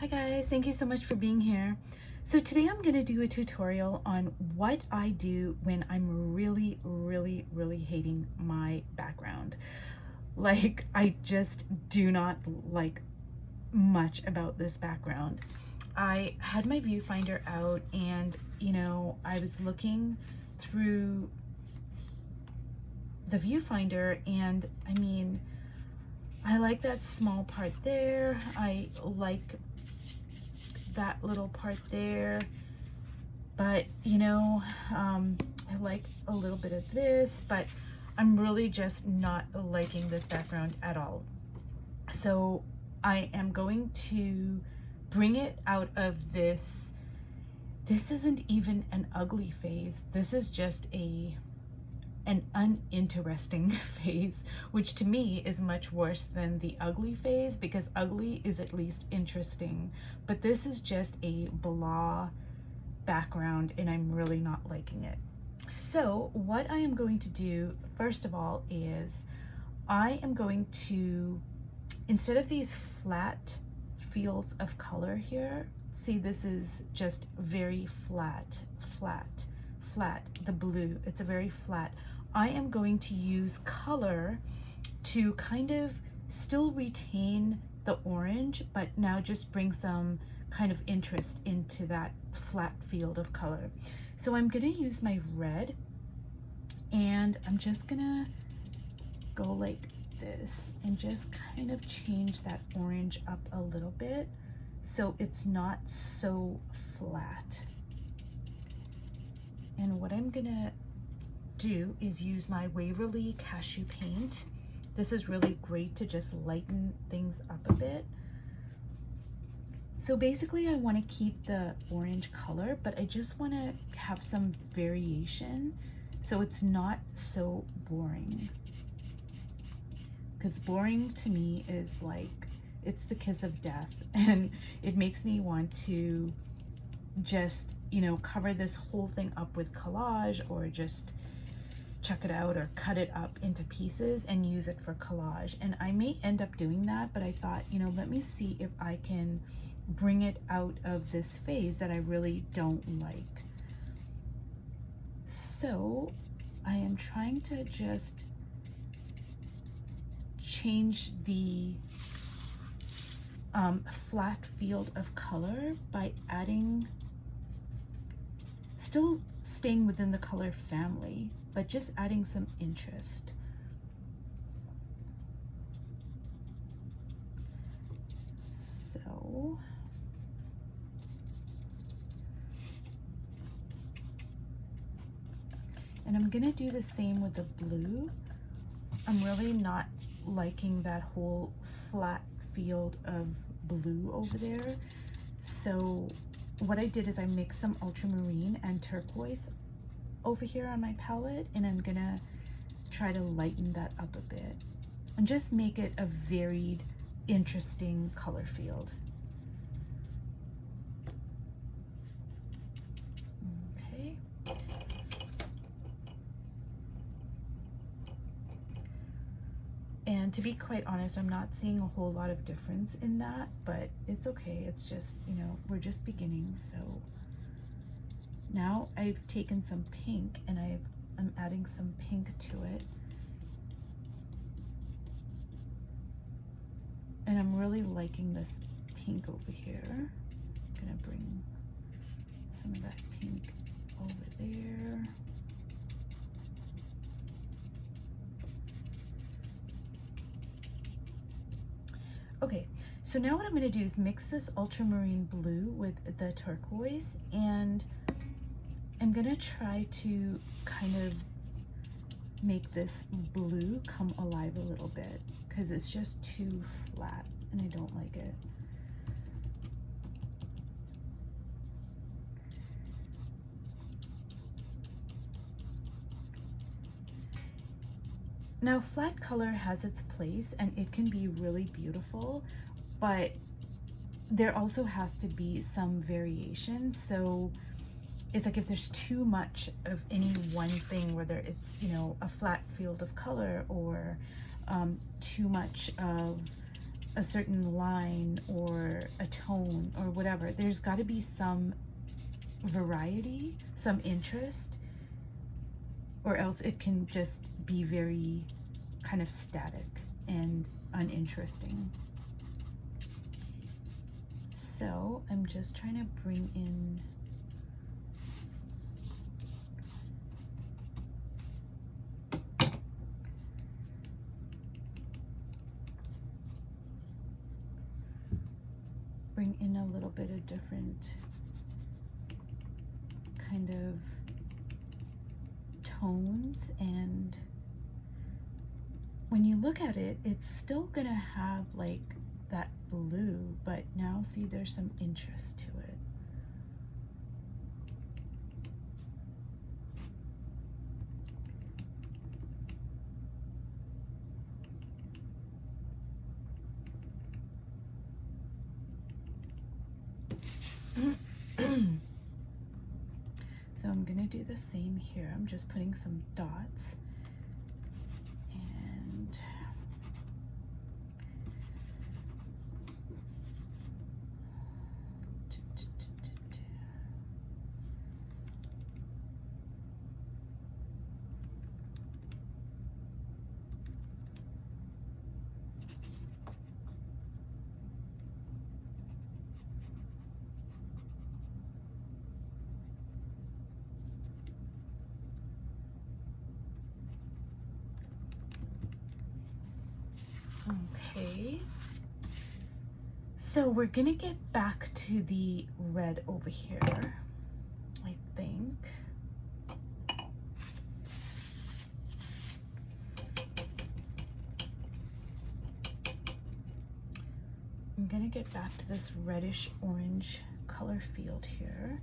Hi guys, thank you so much for being here. So today I'm going to do a tutorial on what I do when I'm really hating my background. Like, I just do not like much about this background. I had my viewfinder out and, I was looking through the viewfinder and I like that small part there. I like that little part there, but I like a little bit of this, but I'm really just not liking this background at all. So I am going to bring it out of this. This isn't even an ugly phase. This is just an uninteresting phase, which to me is much worse than the ugly phase, because ugly is at least interesting, but this is just a blah background and I'm really not liking it. So what I am going to do first of all is I am going to, instead of these flat fields of color here, see, this is just very flat, the blue, it's a very flat. I am going to use color to kind of still retain the orange, but now just bring some kind of interest into that flat field of color. So I'm gonna use my red and I'm just gonna go like this and just kind of change that orange up a little bit so it's not so flat. And what I'm gonna do is use my Waverly Cashew paint. This is really great to just lighten things up a bit. So basically I want to keep the orange color, but I just want to have some variation so it's not so boring. Because boring to me is like, it's the kiss of death, and it makes me want to just, cover this whole thing up with collage, or just chuck it out or cut it up into pieces and use it for collage. And I may end up doing that, but I thought, let me see if I can bring it out of this phase that I really don't like. So I am trying to just change the flat field of color by adding, still staying within the color family, but just adding some interest. So and I'm gonna do the same with the blue. I'm really not liking that whole flat field of blue over there. So what I did is I mixed some ultramarine and turquoise over here on my palette, and I'm gonna try to lighten that up a bit and just make it a varied, interesting color field. Okay. And to be quite honest, I'm not seeing a whole lot of difference in that, but it's okay. It's just, we're just beginning. So now I've taken some pink and I'm adding some pink to it. And I'm really liking this pink over here. I'm gonna bring some of that pink over there. Okay, so now what I'm gonna do is mix this ultramarine blue with the turquoise, and I'm gonna try to kind of make this blue come alive a little bit, because it's just too flat and I don't like it. Now, flat color has its place and it can be really beautiful, but there also has to be some variation. So it's like if there's too much of any one thing, whether it's, a flat field of color or too much of a certain line or a tone or whatever. There's got to be some variety, some interest, or else it can just be very kind of static and uninteresting. So I'm just trying to bring in a little bit of different kind of tones, and when you look at it, it's still gonna have like that blue, but now see there's some interest to it. So I'm gonna do the same here. I'm just putting some dots and okay. So we're gonna get back to the red over here, I think. I'm gonna get back to this reddish orange color field here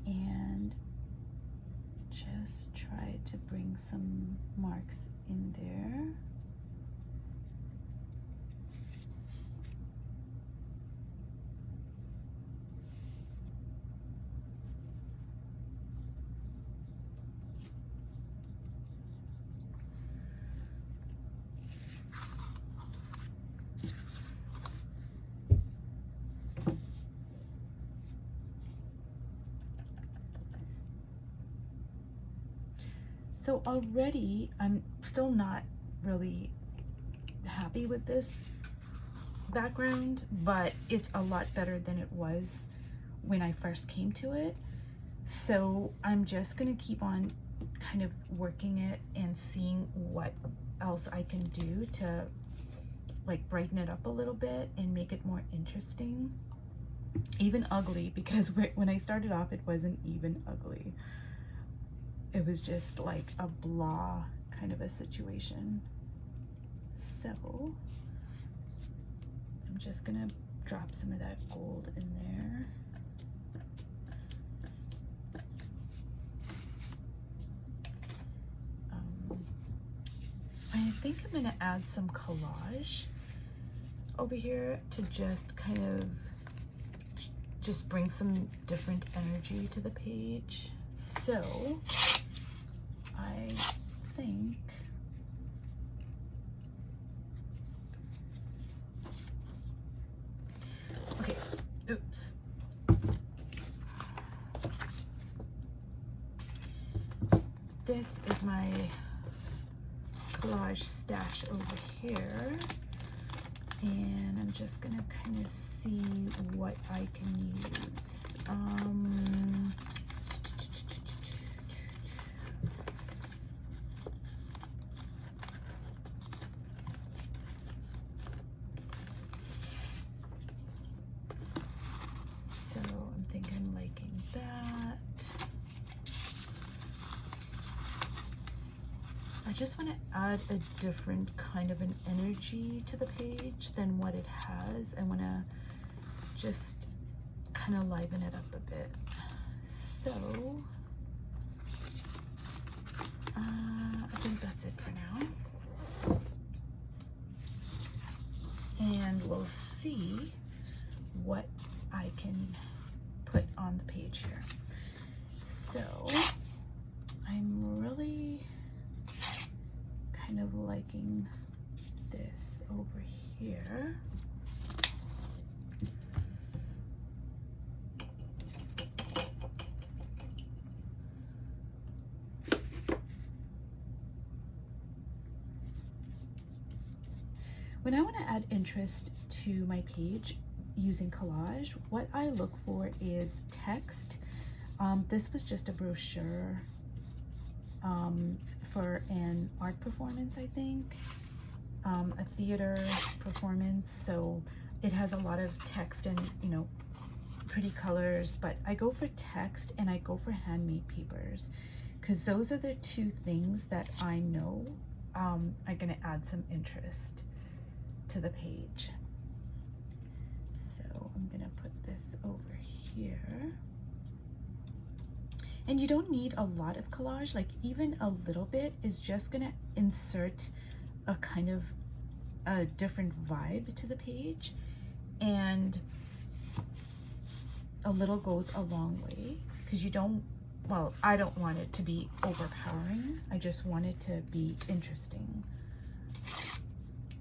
and just try to bring some marks in there. So already I'm still not really happy with this background, but it's a lot better than it was when I first came to it. So I'm just gonna keep on kind of working it and seeing what else I can do to like brighten it up a little bit and make it more interesting. Even ugly, because when I started off, it wasn't even ugly. It was just like a blah kind of a situation. So I'm just gonna drop some of that gold in there. I think I'm gonna add some collage over here to just kind of just bring some different energy to the page. So I think okay, oops. This is my collage stash over here, and I'm just gonna kind of see what I can use. So I'm thinking liking that. I just want to add a different kind of an energy to the page than what it has. I want to just kind of liven it up a bit. So I think that's it for now. And we'll see what I can put on the page here. So I'm really kind of liking this over here. When I want to add interest to my page using collage, what I look for is text. This was just a brochure for an art performance, I think, a theater performance. So it has a lot of text and, you know, pretty colors, but I go for text and I go for handmade papers because those are the two things that I know are going to add some interest to the page. So I'm gonna put this over here. And you don't need a lot of collage, like even a little bit is just gonna insert a kind of a different vibe to the page, and a little goes a long way because you don't, well, I don't want it to be overpowering. I just want it to be interesting.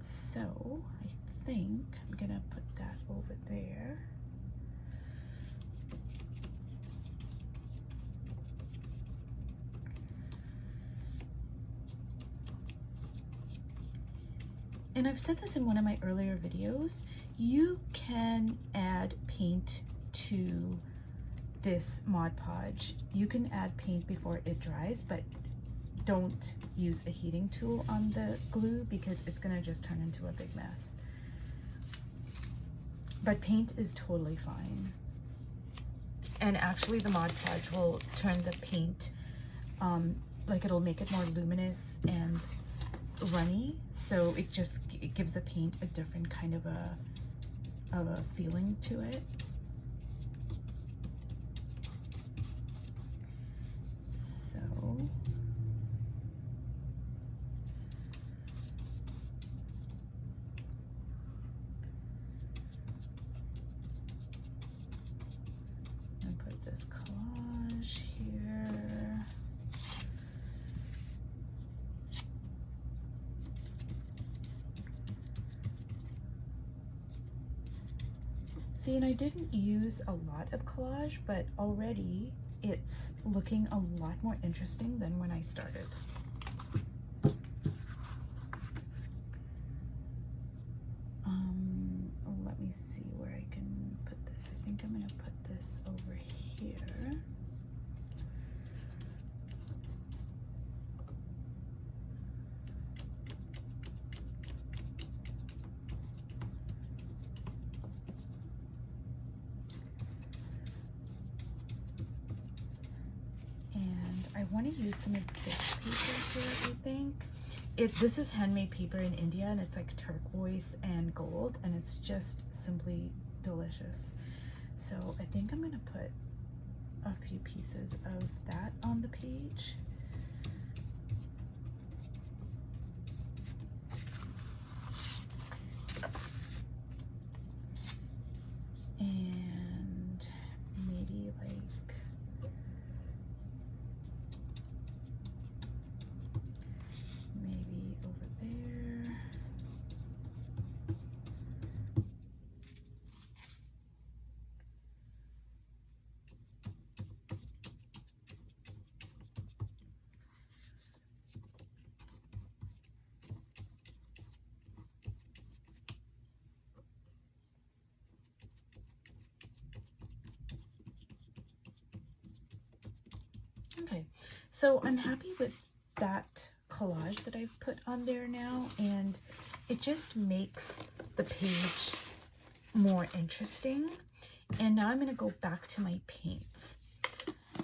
So I think I'm gonna put that over there. And I've said this in one of my earlier videos, you can add paint to this Mod Podge. You can add paint before it dries, but don't use a heating tool on the glue because it's gonna just turn into a big mess. But paint is totally fine. And actually the Mod Podge will turn the paint, like it'll make it more luminous and runny. So it gives the paint a different kind of a feeling to it. So this collage here. See, and I didn't use a lot of collage, but already it's looking a lot more interesting than when I started. Let me see where I can put this. I think I'm gonna put this over here. And I want to use some of this paper here, I think. This is handmade paper in India, and it's like turquoise and gold, and it's just simply delicious. So I think I'm going to put a few pieces of that on the page. And maybe like over there. Okay, so I'm happy with that collage that I've put on there now, and it just makes the page more interesting. And now I'm going to go back to my paints.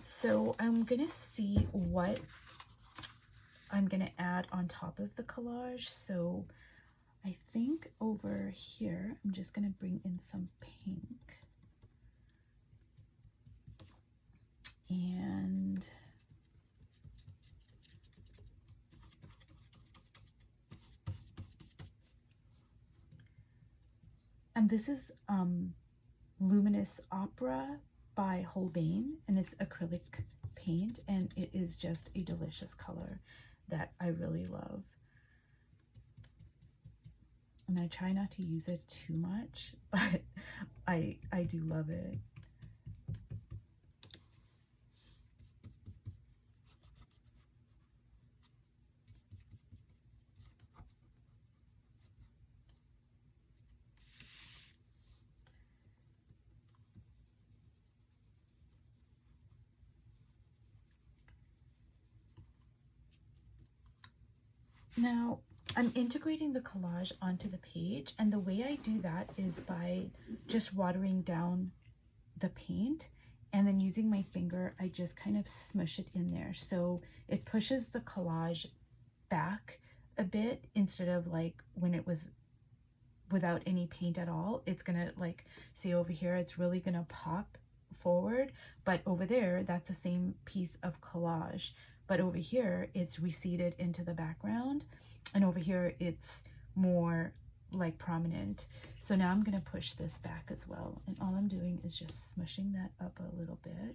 So I'm going to see what I'm going to add on top of the collage. So I think over here, I'm just going to bring in some pink. And this is Luminous Opera by Holbein, and it's acrylic paint, and it is just a delicious color that I really love. And I try not to use it too much, but I do love it. Now, I'm integrating the collage onto the page, and the way I do that is by just watering down the paint, and then using my finger, I just kind of smush it in there. So it pushes the collage back a bit instead of like when it was without any paint at all. It's gonna, like, see over here, it's really gonna pop forward, but over there, that's the same piece of collage. But over here, it's receded into the background, and over here, it's more like prominent. So now I'm gonna push this back as well, and all I'm doing is just smushing that up a little bit.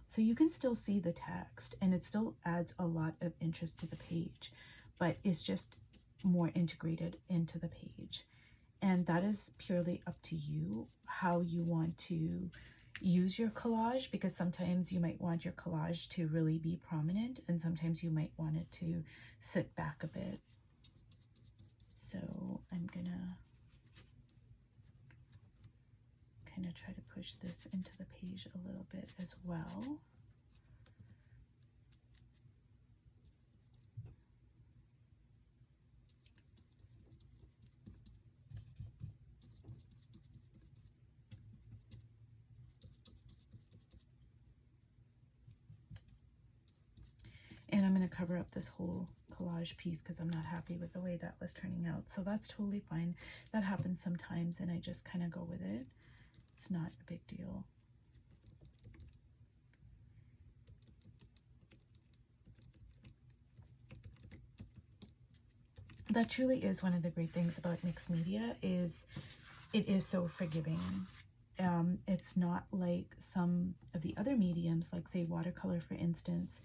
So you can still see the text, and it still adds a lot of interest to the page, but it's just more integrated into the page. And that is purely up to you, how you want to use your collage, because sometimes you might want your collage to really be prominent, and sometimes you might want it to sit back a bit. So I'm gonna kind of try to push this into the page a little bit as well. And I'm going to cover up this whole collage piece because I'm not happy with the way that was turning out. So that's totally fine. That happens sometimes, and I just kind of go with it. It's not a big deal. That truly is one of the great things about mixed media, is it is so forgiving. It's not like some of the other mediums, like say watercolor, for instance,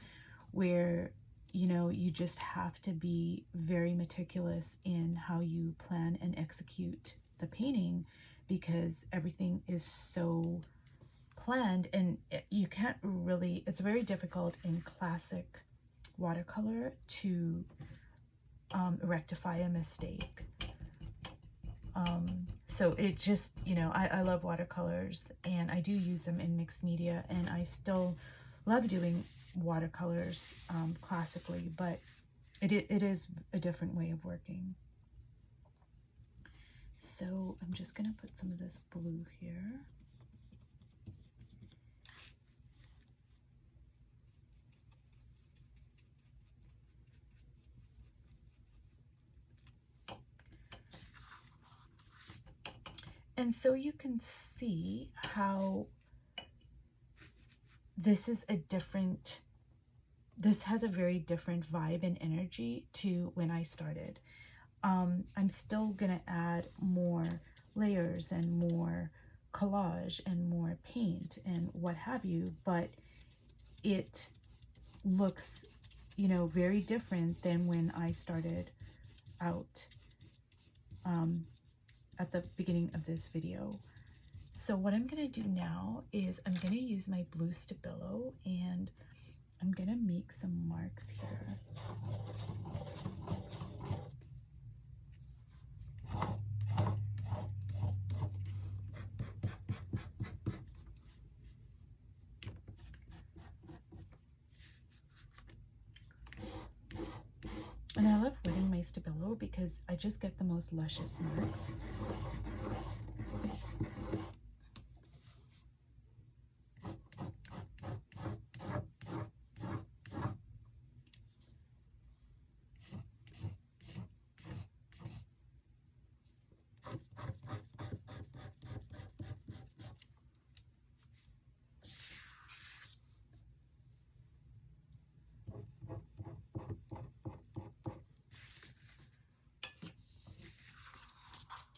where, you know, you just have to be very meticulous in how you plan and execute the painting, because everything is so planned, and you can't really, it's very difficult in classic watercolor to rectify a mistake. So it just, you know, I love watercolors, and I do use them in mixed media, and I still love doing watercolors classically, but it is a different way of working. So I'm just gonna put some of this blue here. And so you can see how this is a different, this has a very different vibe and energy to when I started. I'm still gonna add more layers and more collage and more paint and what have you, but it looks, you know, very different than when I started out at the beginning of this video. So what I'm gonna do now is I'm gonna use my blue Stabilo, and I'm gonna make some marks here. And I love wetting my Stabilo because I just get the most luscious marks.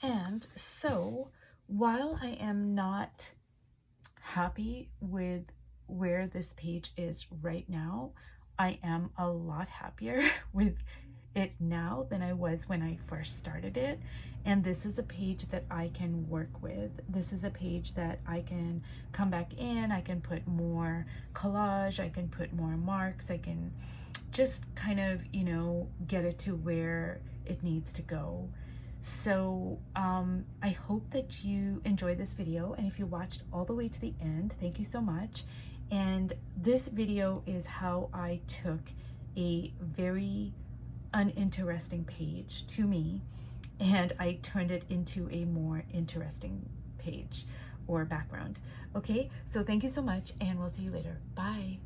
And so while I am not happy with where this page is right now, I am a lot happier with it now than I was when I first started it. And this is a page that I can work with. This is a page that I can come back in, I can put more collage, I can put more marks, I can just kind of, you know, get it to where it needs to go. So I hope that you enjoyed this video, and if you watched all the way to the end, thank you so much. And this video is how I took a very uninteresting page to me and I turned it into a more interesting page or background. Okay, so thank you so much, and we'll see you later. Bye.